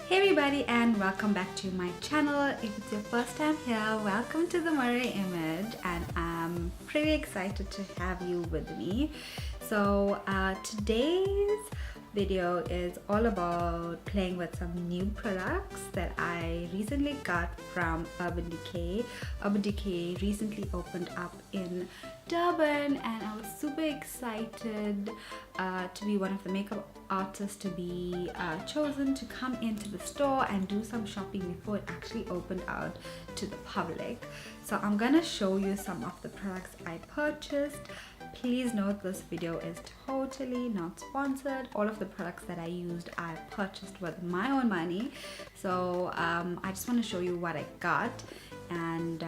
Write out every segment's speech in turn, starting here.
Hey everybody, and welcome back to my channel. If it's your first time here, welcome to the mirror image, and I'm pretty excited to have you with me. So today's video is all about playing with some new products that I recently got from Urban Decay. Urban Decay recently opened up in Durban, and I was super excited to be one of the makeup artists to be chosen to come into the store and do some shopping before it actually opened out to the public. So I'm gonna show you some of the products I purchased. Please note this video is totally not sponsored. All of the products that I used I purchased with my own money. So I just want to show you what I got, and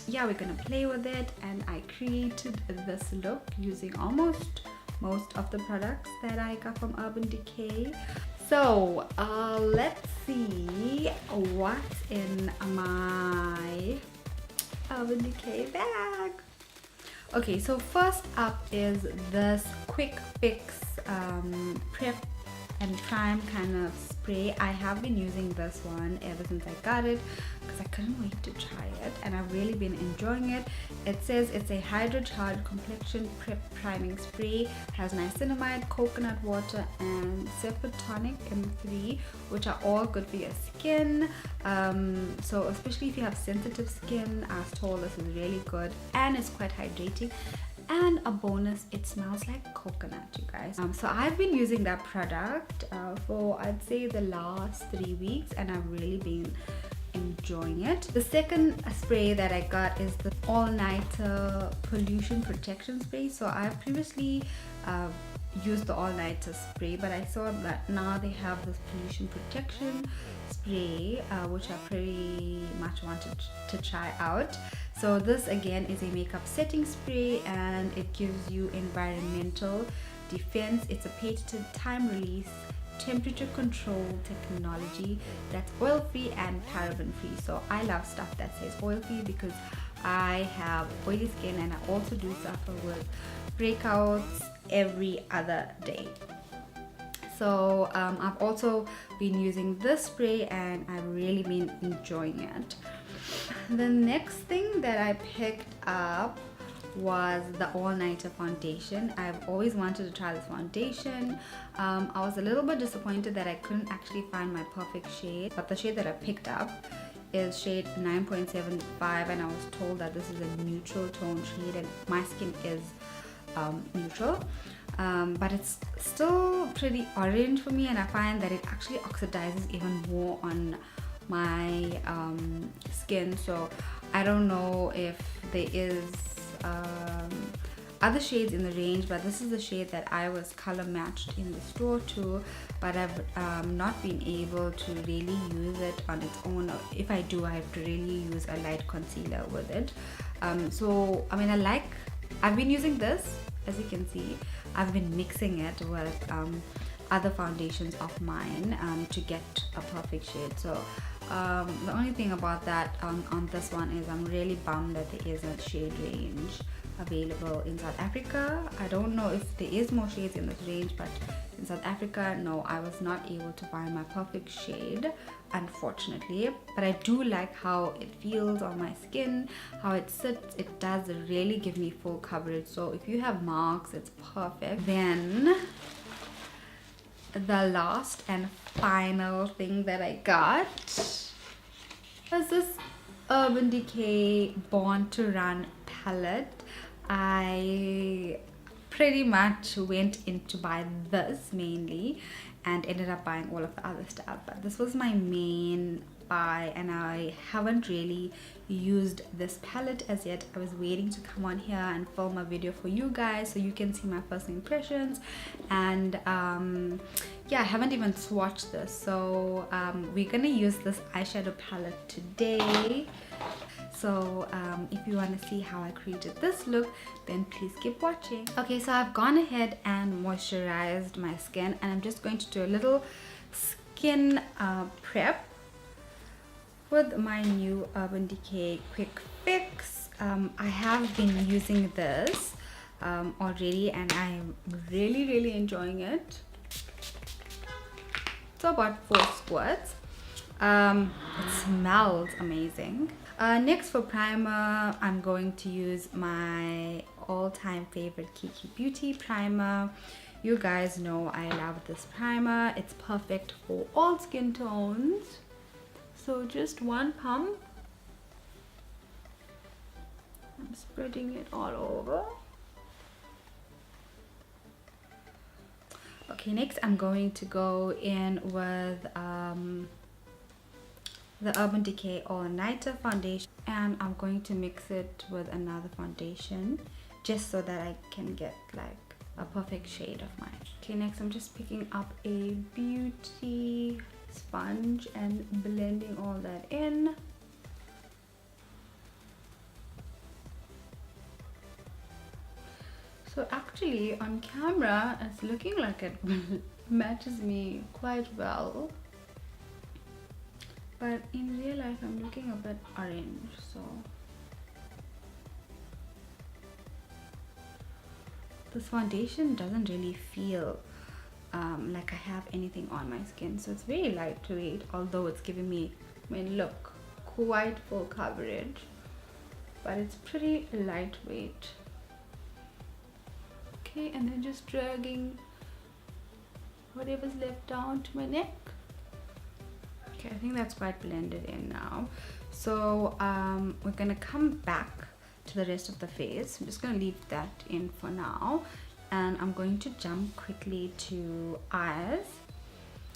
yeah, we're gonna play with it. And I created this look using almost most of the products that I got from Urban Decay. So let's see what's in my Urban Decay bag. Okay, so first up is this quick fix prep and prime kind of spray. I have been using this one ever since I got it because I couldn't wait to try it, and I've really been enjoying it. It says it's a hydra-charge complexion prep priming spray, has niacinamide, coconut water, and serpentonic M3, which are all good for your skin. So especially if you have sensitive skin, I was told this is really good, and it's quite hydrating. And a bonus, it smells like coconut, you guys. So I've been using that product for I'd say the last 3 weeks, and I've really been enjoying it. The second spray that I got is the all-nighter pollution protection spray. So I've previously used the all-nighter spray, but I saw that now they have this pollution protection spray, which I pretty much wanted to try out. So this again is a makeup setting spray, and it gives you environmental defense. It's a patented time release temperature control technology that's oil free and paraben free. So I love stuff that says oil free because I have oily skin, and I also do suffer with breakouts every other day. So I've also been using this spray, and I've really been enjoying it. The next thing that I picked up was the all-nighter foundation. I've always wanted to try this foundation. I was a little bit disappointed that I couldn't actually find my perfect shade, but the shade that I picked up is shade 9.75, and I was told that this is a neutral tone shade, and my skin is neutral, but it's still pretty orange for me, and I find that it actually oxidizes even more on my skin. So I don't know if there is other shades in the range, but this is the shade that I was color matched in the store too, but I've not been able to really use it on its own. If I do, I have to really use a light concealer with it. So I mean, I've been using this, as you can see. I've been mixing it with other foundations of mine to get a perfect shade. So the only thing about that on this one is I'm really bummed that there isn't shade range available in South Africa. I don't know if there is more shades in this range, but in South Africa, no, I was not able to find my perfect shade, unfortunately. But I do like how it feels on my skin, how it sits. It does really give me full coverage, so if you have marks, it's perfect. Then the last and final thing that I got was this Urban Decay Born to Run palette. I pretty much went in to buy this mainly and ended up buying all of the other stuff, but this was my main buy, and I haven't really used this palette as yet. I was waiting to come on here and film a video for you guys so you can see my first impressions, and yeah, I haven't even swatched this. So we're gonna use this eyeshadow palette today. So if you want to see how I created this look, then please keep watching. Okay, so I've gone ahead and moisturized my skin, and I'm just going to do a little skin prep with my new Urban Decay Quick Fix. I have been using this already, and I'm really enjoying it. So about 4 squirts. It smells amazing. Next for primer, I'm going to use my all-time favorite Kiki Beauty primer. You guys know I love this primer. It's perfect for all skin tones. So just 1 pump. I'm spreading it all over. Okay, next I'm going to go in with the Urban Decay All Nighter foundation, and I'm going to mix it with another foundation just so that I can get like a perfect shade of mine. Okay, next I'm just picking up a beauty sponge and blending all that in. So actually on camera it's looking like it matches me quite well, but in real life I'm looking a bit orange, so this foundation doesn't really feel like I have anything on my skin, so it's very lightweight, although it's giving me, I mean, look, quite full coverage, but it's pretty lightweight. Okay, and then just dragging whatever's left down to my neck. Okay, I think that's quite blended in now. So we're gonna come back to the rest of the face. I'm just gonna leave that in for now, and I'm going to jump quickly to eyes.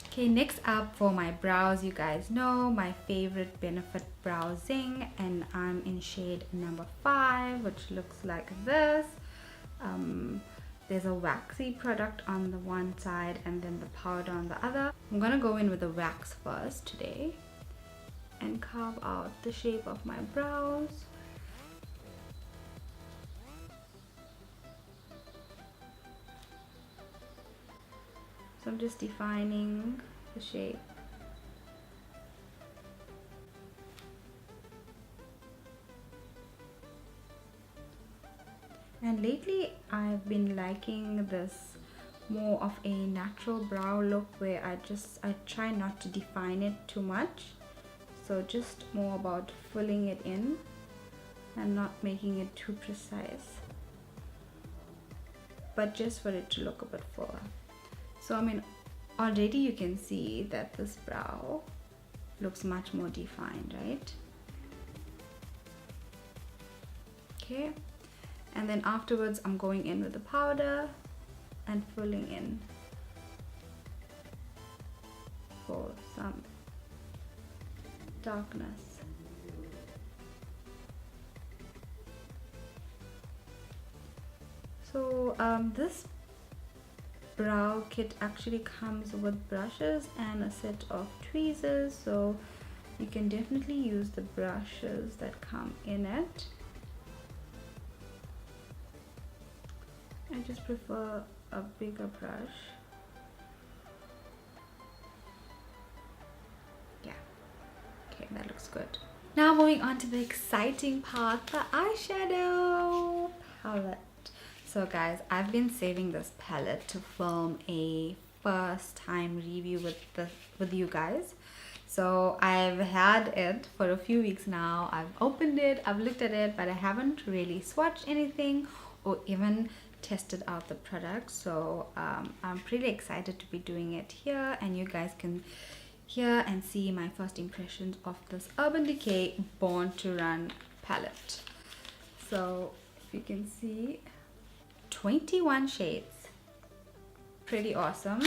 Okay, next up for my brows, you guys know my favorite Benefit Brow Zing, and I'm in shade number 5, which looks like this. There's a waxy product on the one side and then the powder on the other. I'm gonna go in with the wax first today and carve out the shape of my brows. So I'm just defining the shape. And lately I've been liking this more of a natural brow look, where I try not to define it too much, so just more about filling it in and not making it too precise, but just for it to look a bit fuller. So I mean, already you can see that this brow looks much more defined, right? Okay. And then afterwards I'm going in with the powder and filling in for some darkness. So this brow kit actually comes with brushes and a set of tweezers, so you can definitely use the brushes that come in it. I just prefer a bigger brush. Yeah, okay, that looks good. Now moving on to the exciting part, the eyeshadow palette. So guys, I've been saving this palette to film a first time review with you guys. So I've had it for a few weeks now. I've opened it, I've looked at it, but I haven't really swatched anything or even tested out the product. So I'm pretty excited to be doing it here, and you guys can hear and see my first impressions of this Urban Decay Born to Run palette. So if you can see, 21 shades, pretty awesome.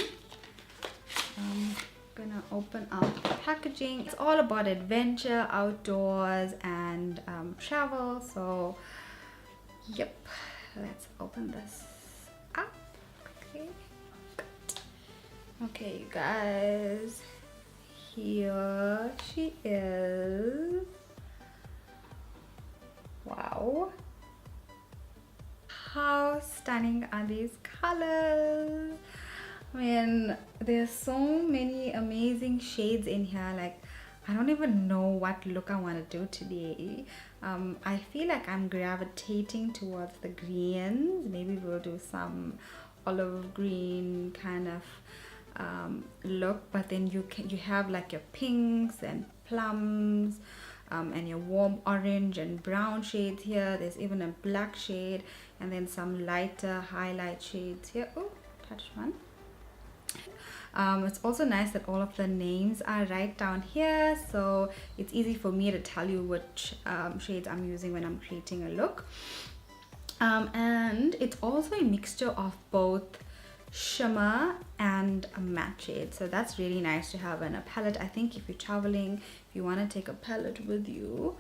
I'm gonna open up the packaging. It's all about adventure, outdoors, and travel. So yep, let's open this up. Okay, you guys, here she is. Wow, how stunning are these colors! I mean, there's so many amazing shades in here. Like, I don't even know what look I want to do today. I feel like I'm gravitating towards the greens. Maybe we'll do some olive green kind of look, but then you have like your pinks and plums, and your warm orange and brown shades here. There's even a black shade, and then some lighter highlight shades here. Oh, touched one. It's also nice that all of the names are right down here, so it's easy for me to tell you which shades I'm using when I'm creating a look. And it's also a mixture of both shimmer and a matte shade, so that's really nice to have in a palette. I think if you're traveling, if you want to take a palette with you,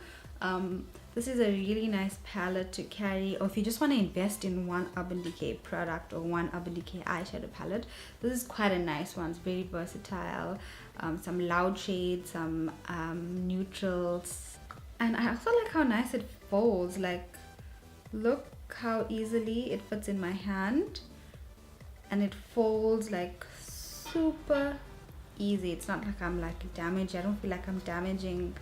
this is a really nice palette to carry, or if you just want to invest in one Urban Decay product or one Urban Decay eyeshadow palette, this is quite a nice one. It's very versatile. Some loud shades, some neutrals, and I also like how nice it folds. Like, look how easily it fits in my hand, and it folds like super easy. It's not like I'm like damaged. I don't feel like I'm damaging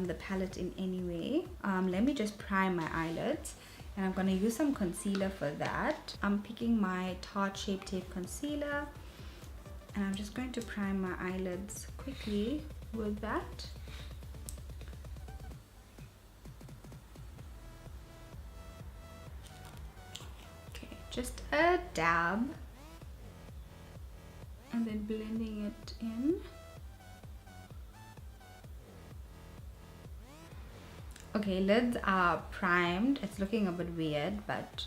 the palette in any way. Let me just prime my eyelids, and I'm going to use some concealer for that. I'm picking my Tarte Shape Tape concealer, and I'm just going to prime my eyelids quickly with that. Okay, just a dab, and then blending it in. Okay, lids are primed. It's looking a bit weird, but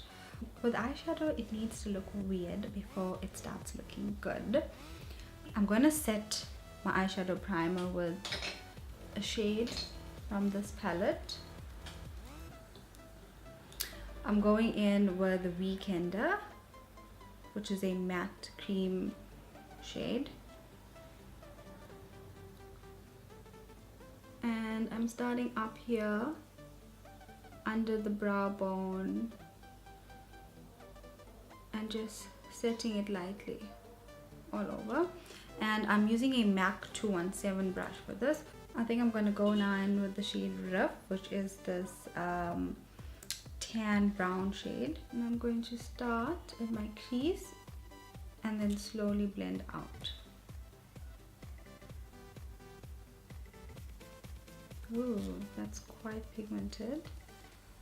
with eyeshadow it needs to look weird before it starts looking good. I'm going to set my eyeshadow primer with a shade from this palette. I'm going in with the Weekender, which is a matte cream shade. And I'm starting up here under the brow bone and just setting it lightly all over. And I'm using a MAC 217 brush for this. I think I'm going to go now in with the shade Riff, which is this tan brown shade. And I'm going to start at my crease and then slowly blend out. Ooh, that's quite pigmented.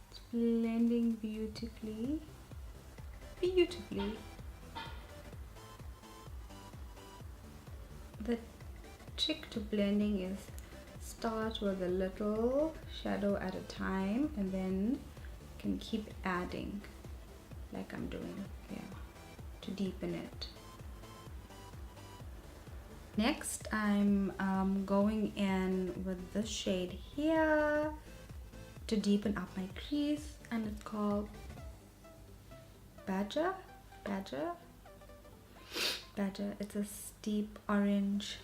It's blending beautifully. The trick to blending is start with a little shadow at a time, and then you can keep adding like I'm doing here to deepen it. Next, I'm going in with this shade here to deepen up my crease, and it's called Badger. It's a steep orange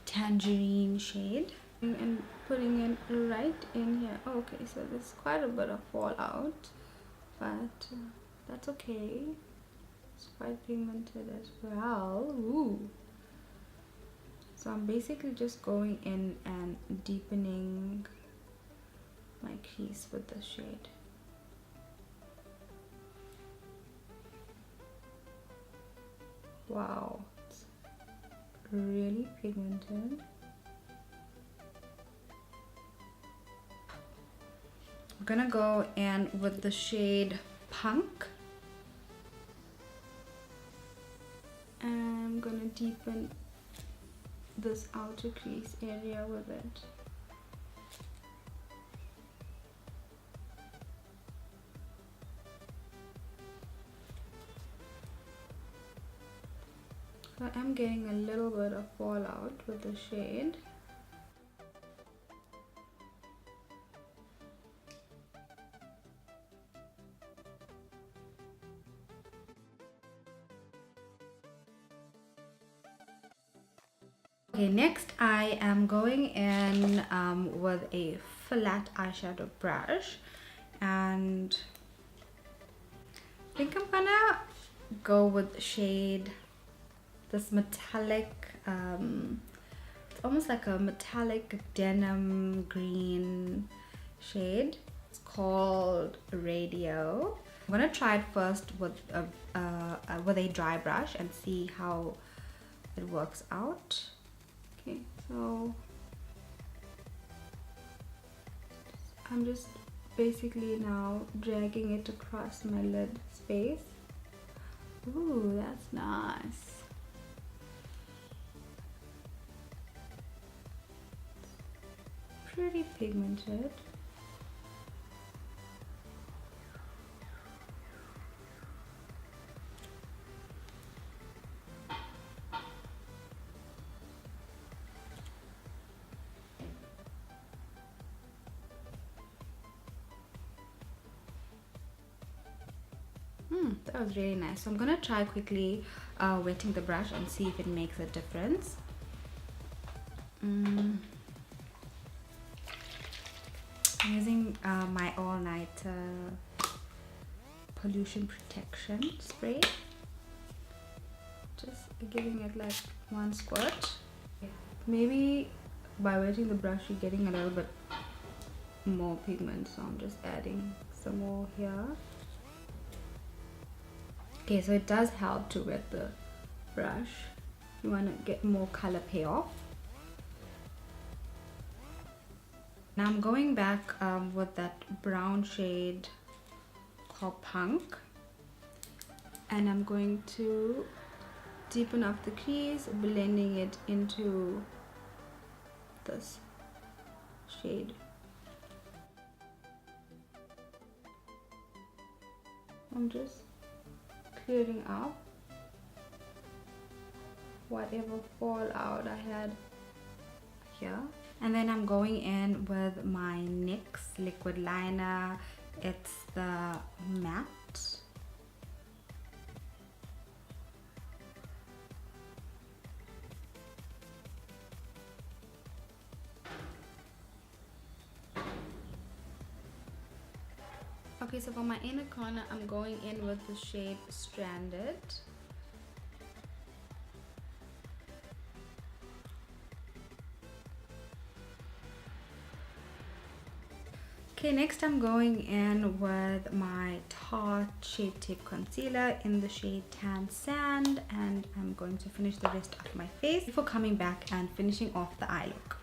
tangerine shade, and putting it right in here. Okay, so there's quite a bit of fallout, but that's okay. It's quite pigmented as well. Ooh. So I'm basically just going in and deepening my crease with this shade. Wow, it's really pigmented. I'm gonna go in with the shade Punk, and I'm gonna deepen this outer crease area with it. So I'm getting a little bit of fallout with the shade. Okay, next I am going in with a flat eyeshadow brush, and I think I'm gonna go with the shade, this metallic, it's almost like a metallic denim green shade. It's called Radio. I'm gonna try it first with a dry brush and see how it works out. Okay, so I'm just basically now dragging it across my lid space. Ooh, that's nice. Pretty pigmented. That was really nice. So I'm gonna try quickly wetting the brush and see if it makes a difference. I'm using my all night pollution protection spray. Just giving it like one squirt. Maybe by wetting the brush you're getting a little bit more pigment, so I'm just adding some more here. Okay, so it does help to wet the brush. You want to get more color payoff. Now I'm going back with that brown shade called Punk, and I'm going to deepen up the crease, blending it into this shade. I'm just clearing up whatever fallout I had here, and then I'm going in with my NYX liquid liner. It's the matte. Okay, so for my inner corner, I'm going in with the shade Stranded. Okay, next I'm going in with my Tarte Shape Tape Concealer in the shade Tan Sand, and I'm going to finish the rest of my face before coming back and finishing off the eye look.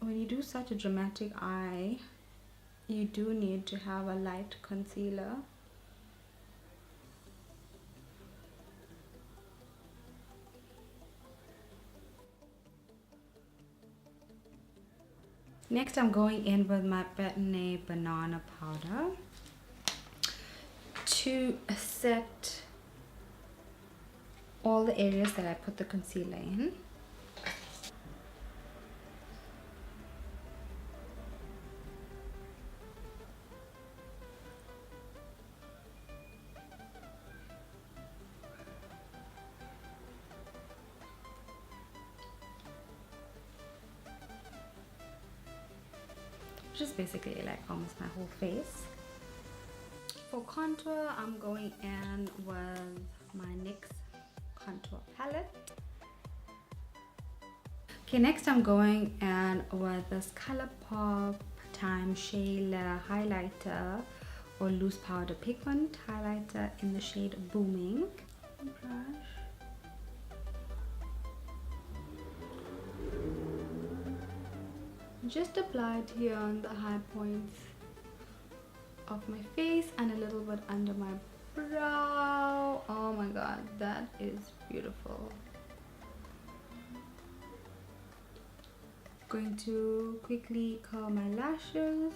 When you do such a dramatic eye, you do need to have a light concealer. Next I'm going in with my Nye Banana Powder to set all the areas that I put the concealer in. Just basically like almost my whole face. For contour, I'm going in with my NYX contour palette. Okay, next I'm going in with this ColourPop Time Shayla highlighter or loose powder pigment highlighter in the shade Booming. Brush. Just applied here on the high points of my face and a little bit under my brow. Oh my god, that is beautiful. Going to quickly curl my lashes.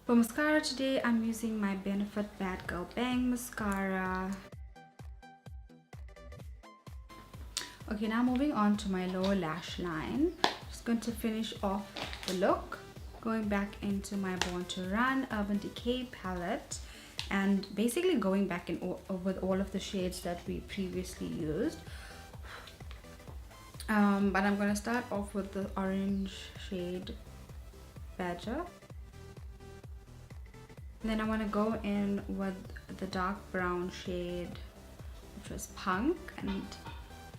For mascara today, I'm using my Benefit Bad Girl Bang mascara. Okay, now moving on to my lower lash line. Just going to finish off the look. Going back into my Born to Run Urban Decay palette and basically going back in with all of the shades that we previously used. But I'm going to start off with the orange shade Badger. And then I want to go in with the dark brown shade Citrus Punk and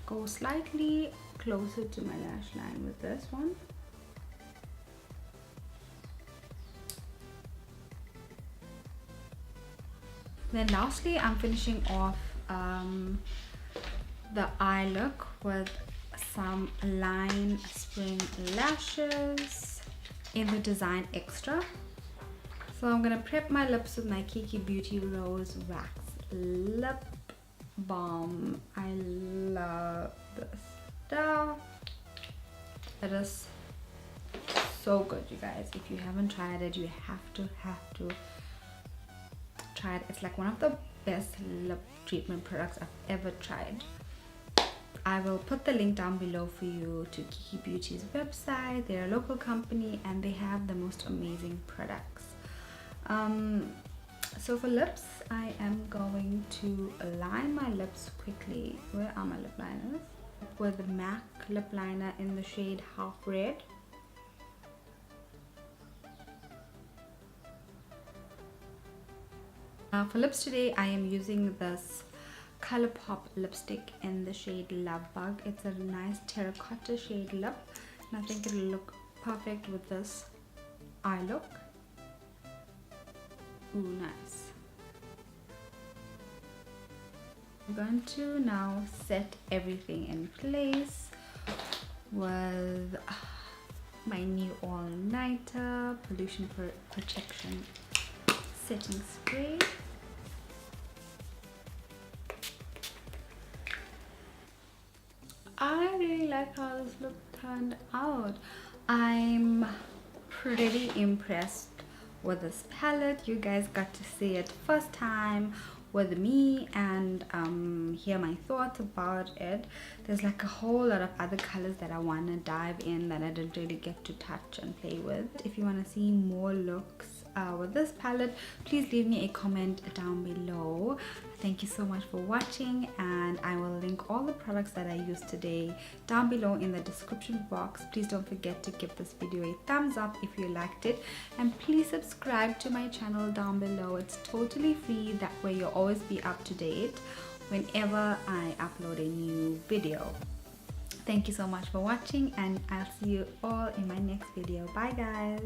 go slightly closer to my lash line with this one. Then lastly, I'm finishing off the eye look with some Line Spring lashes in the design Extra. So I'm gonna prep my lips with my Kiki Beauty Rose Wax Lip Balm. I love this stuff. It is so good, you guys. If you haven't tried it, you have to try it. It's like one of the best lip treatment products I've ever tried. I will put the link down below for you to Kiki Beauty's website. They're a local company and they have the most amazing products. So for lips, I am going to line my lips quickly. Where are my lip liners? With the MAC lip liner in the shade Half Red. For lips today, I am using this ColourPop lipstick in the shade Love Bug. It's a nice terracotta shade lip, and I think it'll look perfect with this eye look. Ooh, nice. I'm going to now set everything in place with my new all-nighter pollution protection setting spray. I really like how this look turned out. I'm pretty impressed with this palette. You guys got to see it first time with me and hear my thoughts about it. There's like a whole lot of other colors that I want to dive in that I didn't really get to touch and play with. If you want to see more looks with this palette, please leave me a comment down below. Thank you so much for watching, and I will link all the products that I used today down below in the description box. Please don't forget to give this video a thumbs up if you liked it, and please subscribe to my channel down below. It's totally free. That way you'll always be up to date whenever I upload a new video. Thank you so much for watching, and I'll see you all in my next video. Bye guys.